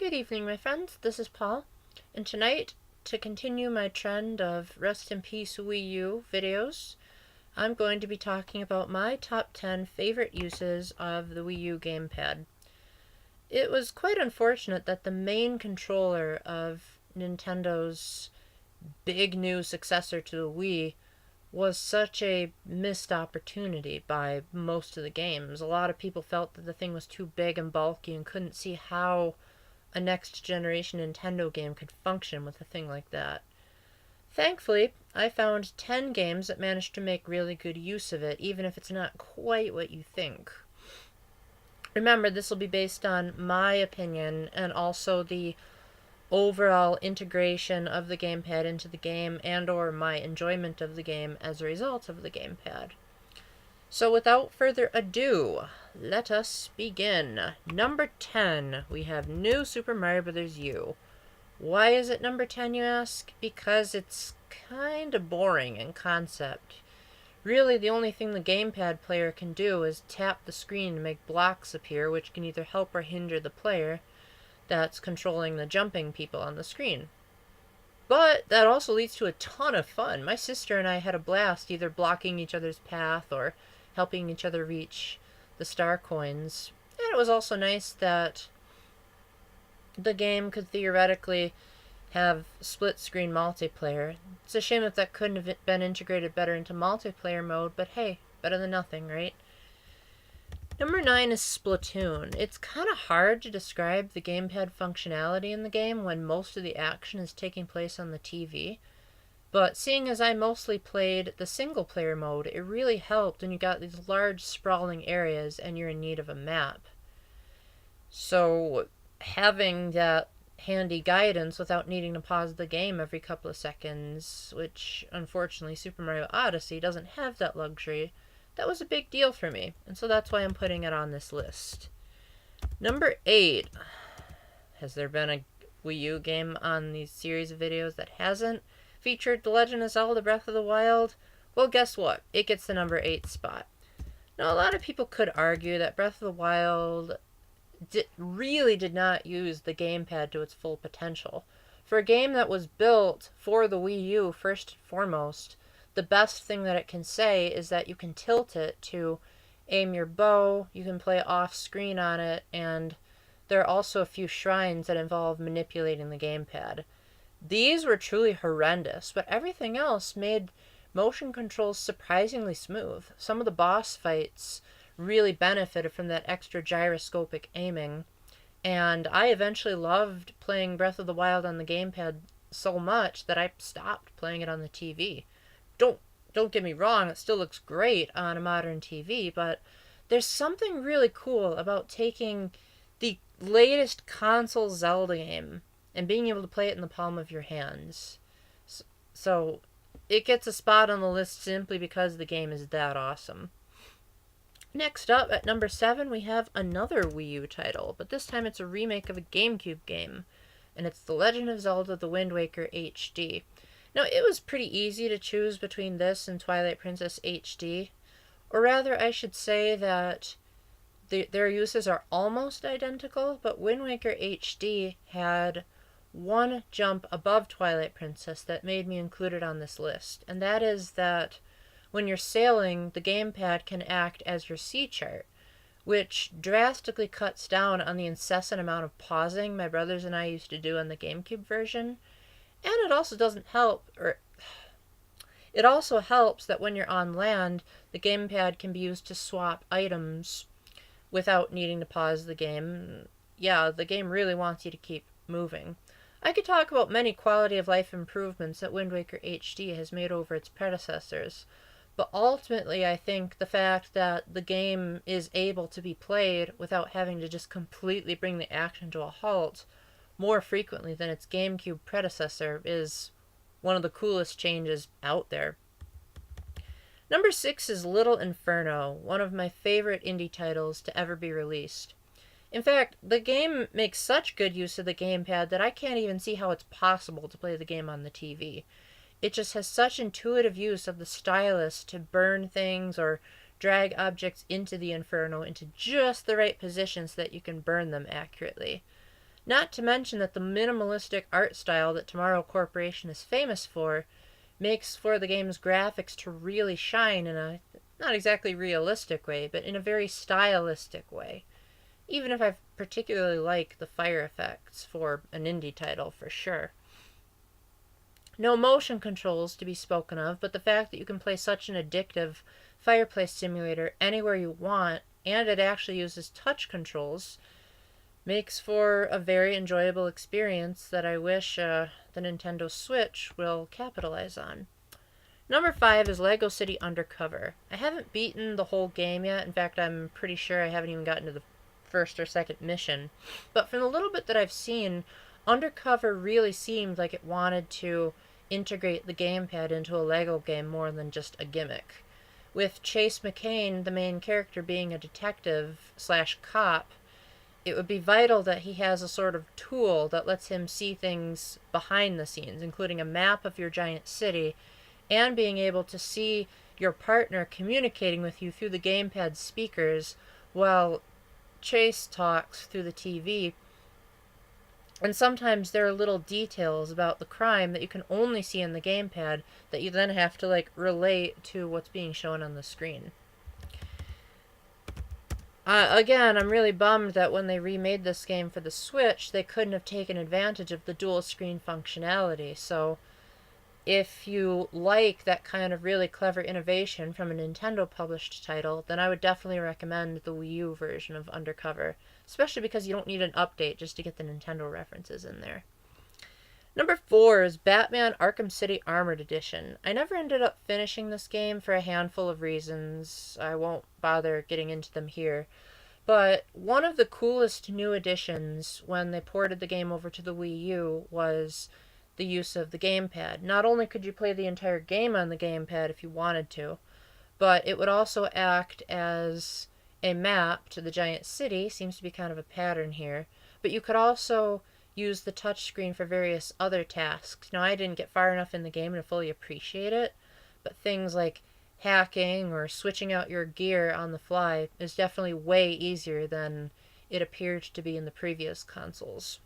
Good evening, my friends. This is Paul, and tonight, to continue my trend of Rest in Peace Wii U videos, I'm going to be talking about my top 10 favorite uses of the Wii U GamePad. It was quite unfortunate that the main controller of Nintendo's big new successor to the Wii was such a missed opportunity by most of the games. A lot of people felt that the thing was too big and bulky and couldn't see how a next generation Nintendo game could function with a thing like that. Thankfully, I found 10 games that managed to make really good use of it, even if it's not quite what you think. Remember, this will be based on my opinion and also the overall integration of the gamepad into the game and or my enjoyment of the game as a result of the gamepad. So without further ado, let us begin. Number 10, we have New Super Mario Bros. U. Why is it number 10, you ask? Because it's kind of boring in concept. Really, the only thing the gamepad player can do is tap the screen to make blocks appear, which can either help or hinder the player that's controlling the jumping people on the screen. But that also leads to a ton of fun. My sister and I had a blast either blocking each other's path or helping each other reach the star coins. And it was also nice that the game could theoretically have split-screen multiplayer. It's a shame that couldn't have been integrated better into multiplayer mode, but hey, better than nothing, right? Number 9 is Splatoon. It's kind of hard to describe the gamepad functionality in the game when most of the action is taking place on the TV. But seeing as I mostly played the single-player mode, it really helped when you got these large, sprawling areas and you're in need of a map. So having that handy guidance without needing to pause the game every couple of seconds, which unfortunately Super Mario Odyssey doesn't have that luxury, that was a big deal for me, and so that's why I'm putting it on this list. Number 8. Has there been a Wii U game on these series of videos that hasn't featured The Legend of Zelda Breath of the Wild? Well, guess what? It gets the number 8 spot. Now, a lot of people could argue that Breath of the Wild really did not use the gamepad to its full potential. For a game that was built for the Wii U, first and foremost, the best thing that it can say is that you can tilt it to aim your bow, you can play off-screen on it, and there are also a few shrines that involve manipulating the gamepad. These were truly horrendous, but everything else made motion controls surprisingly smooth. Some of the boss fights really benefited from that extra gyroscopic aiming, and I eventually loved playing Breath of the Wild on the gamepad so much that I stopped playing it on the TV. Don't get me wrong, it still looks great on a modern TV, but there's something really cool about taking the latest console Zelda game and being able to play it in the palm of your hands. So it gets a spot on the list simply because the game is that awesome. Next up, at number 7, we have another Wii U title, but this time it's a remake of a GameCube game, and it's The Legend of Zelda The Wind Waker HD. Now, it was pretty easy to choose between this and Twilight Princess HD, or rather, I should say that their uses are almost identical, but Wind Waker HD had one jump above Twilight Princess that made me include it on this list, and that is that when you're sailing, the gamepad can act as your sea chart, which drastically cuts down on the incessant amount of pausing my brothers and I used to do on the GameCube version. And it also it also helps that when you're on land, the gamepad can be used to swap items without needing to pause the game. Yeah, the game really wants you to keep moving. I could talk about many quality of life improvements that Wind Waker HD has made over its predecessors, but ultimately I think the fact that the game is able to be played without having to just completely bring the action to a halt more frequently than its GameCube predecessor is one of the coolest changes out there. Number 6 is Little Inferno, one of my favorite indie titles to ever be released. In fact, the game makes such good use of the gamepad that I can't even see how it's possible to play the game on the TV. It just has such intuitive use of the stylus to burn things or drag objects into the inferno into just the right position so that you can burn them accurately. Not to mention that the minimalistic art style that Tomorrow Corporation is famous for makes for the game's graphics to really shine in a not exactly realistic way, but in a very stylistic way. Even if I particularly like the fire effects for an indie title, for sure. No motion controls to be spoken of, but the fact that you can play such an addictive fireplace simulator anywhere you want, and it actually uses touch controls, makes for a very enjoyable experience that I wish the Nintendo Switch will capitalize on. Number 5 is Lego City Undercover. I haven't beaten the whole game yet. In fact, I'm pretty sure I haven't even gotten to the first or second mission. But from the little bit that I've seen, Undercover really seemed like it wanted to integrate the gamepad into a Lego game more than just a gimmick. With Chase McCain, the main character, being a detective slash cop, it would be vital that he has a sort of tool that lets him see things behind the scenes, including a map of your giant city, and being able to see your partner communicating with you through the gamepad speakers while Chase talks through the TV. And sometimes there are little details about the crime that you can only see in the gamepad that you then have to relate to what's being shown on the screen. Again, I'm really bummed that when they remade this game for the Switch, they couldn't have taken advantage of the dual screen functionality. So if you like that kind of really clever innovation from a Nintendo-published title, then I would definitely recommend the Wii U version of Undercover, especially because you don't need an update just to get the Nintendo references in there. Number 4 is Batman Arkham City Armored Edition. I never ended up finishing this game for a handful of reasons. I won't bother getting into them here. But one of the coolest new additions when they ported the game over to the Wii U was the use of the gamepad. Not only could you play the entire game on the gamepad if you wanted to, but it would also act as a map to the giant city. Seems to be kind of a pattern here. But you could also use the touchscreen for various other tasks. Now, I didn't get far enough in the game to fully appreciate it, but things like hacking or switching out your gear on the fly is definitely way easier than it appeared to be in the previous consoles.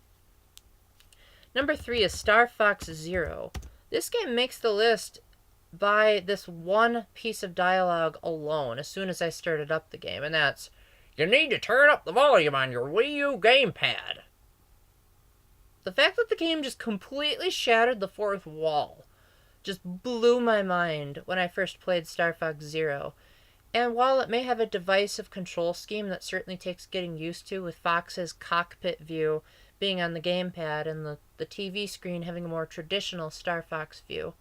Number 3 is Star Fox Zero. This game makes the list by this one piece of dialogue alone as soon as I started up the game, and that's, "You need to turn up the volume on your Wii U GamePad." The fact that the game just completely shattered the fourth wall just blew my mind when I first played Star Fox Zero. And while it may have a divisive control scheme that certainly takes getting used to, with Fox's cockpit view being on the gamepad and the TV screen having a more traditional Star Fox view,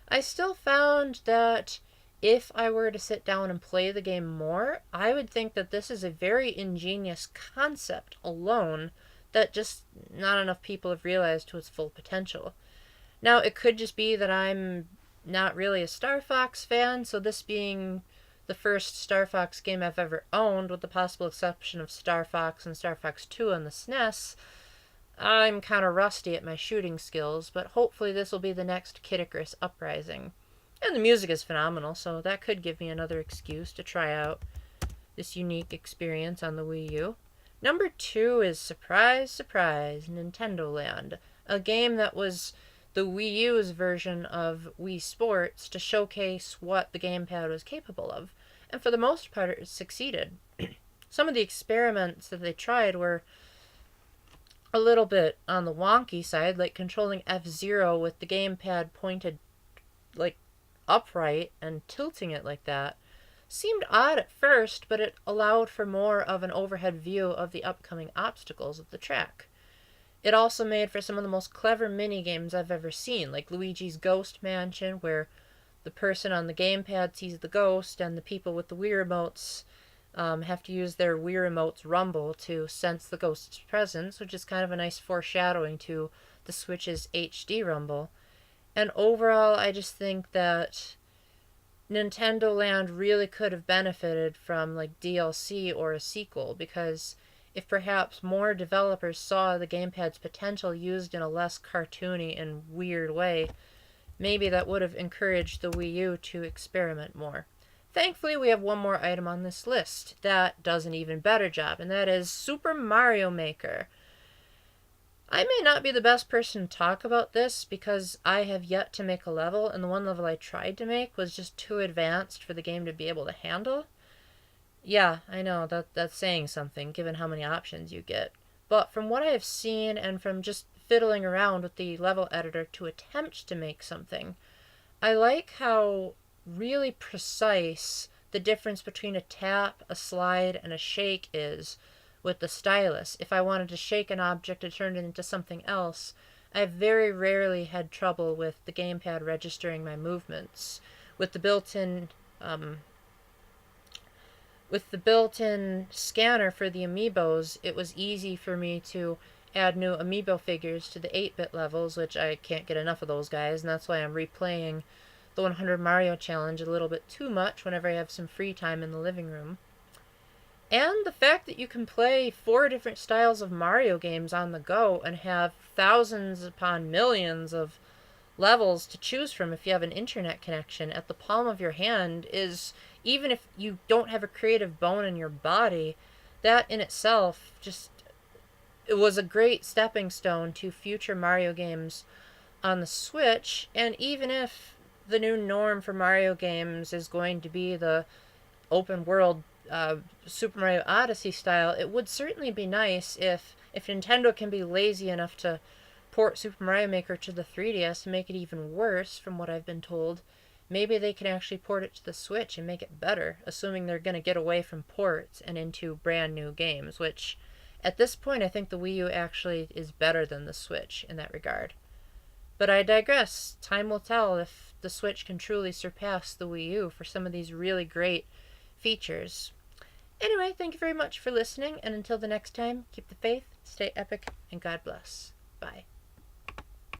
I still found that if I were to sit down and play the game more, I would think that this is a very ingenious concept alone that just not enough people have realized to its full potential. Now, it could just be that I'm not really a Star Fox fan, so this being the first Star Fox game I've ever owned, with the possible exception of Star Fox and Star Fox 2 on the SNES, I'm kind of rusty at my shooting skills, but hopefully this will be the next Kid Icarus Uprising. And the music is phenomenal, so that could give me another excuse to try out this unique experience on the Wii U. Number 2 is, surprise, surprise, Nintendo Land, a game that was the Wii U's version of Wii Sports to showcase what the gamepad was capable of. And for the most part, it succeeded. Some of the experiments that they tried were a little bit on the wonky side, like controlling F-Zero with the gamepad pointed upright and tilting it like that. Seemed odd at first, but it allowed for more of an overhead view of the upcoming obstacles of the track. It also made for some of the most clever mini-games I've ever seen, like Luigi's Ghost Mansion, where the person on the gamepad sees the ghost, and the people with the Wii remotes have to use their Wii remote's rumble to sense the ghost's presence, which is kind of a nice foreshadowing to the Switch's HD rumble. And overall, I just think that Nintendo Land really could have benefited from DLC or a sequel, because if perhaps more developers saw the gamepad's potential used in a less cartoony and weird way, maybe that would have encouraged the Wii U to experiment more. Thankfully, we have one more item on this list that does an even better job, and that is Super Mario Maker. I may not be the best person to talk about this because I have yet to make a level, and the one level I tried to make was just too advanced for the game to be able to handle. Yeah, I know that's saying something given how many options you get. But from what I have seen and from just fiddling around with the level editor to attempt to make something, I like how really precise the difference between a tap, a slide, and a shake is with the stylus. If I wanted to shake an object to turn it into something else, I've very rarely had trouble with the gamepad registering my movements. With the built-in um, with the built-in scanner for the amiibos, it was easy for me to add new amiibo figures to the 8-bit levels, which I can't get enough of those guys, and that's why I'm replaying the 100 Mario challenge a little bit too much whenever I have some free time in the living room. And the fact that you can play 4 different styles of Mario games on the go and have thousands upon millions of levels to choose from if you have an internet connection at the palm of your hand is, even if you don't have a creative bone in your body, that in itself just, it was a great stepping stone to future Mario games on the Switch. And even if the new norm for Mario games is going to be the open world Super Mario Odyssey style, it would certainly be nice if Nintendo can be lazy enough to port Super Mario Maker to the 3DS and make it even worse, from what I've been told. Maybe they can actually port it to the Switch and make it better, assuming they're going to get away from ports and into brand new games, which at this point I think the Wii U actually is better than the Switch in that regard. But I digress. Time will tell if the Switch can truly surpass the Wii U for some of these really great features. Anyway, thank you very much for listening, and until the next time, keep the faith, stay epic, and God bless. Bye.